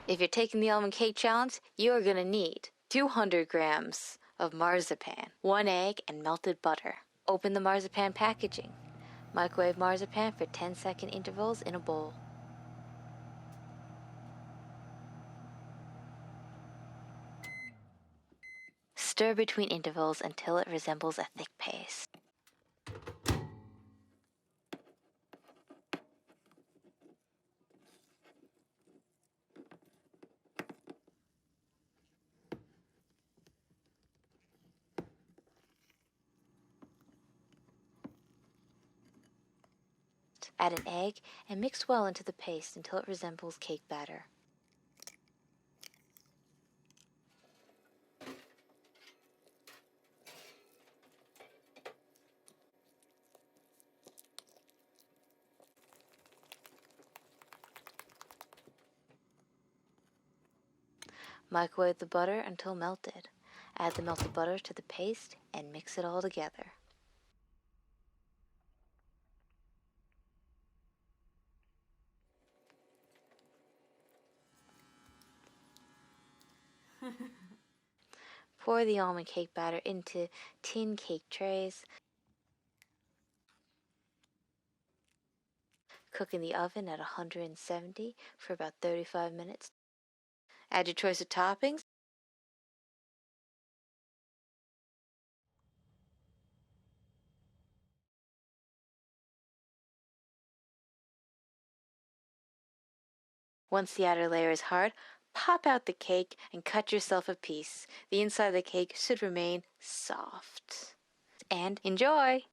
If you're taking the almond cake challenge, you are going to need 200 grams of marzipan, 1 egg, and melted butter. Open the marzipan packaging. Microwave marzipan for 10-second intervals in a bowl. Stir between intervals until it resembles a thick paste. Add an egg and mix well into the paste until it resembles cake batter. Microwave the butter until melted. Add the melted butter to the paste and mix it all together. Pour the almond cake batter into tin cake trays. Cook in the oven at 170 for about 35 minutes. Add your choice of toppings. Once the outer layer is hard, pop out the cake and cut yourself a piece. The inside of the cake should remain soft. And enjoy!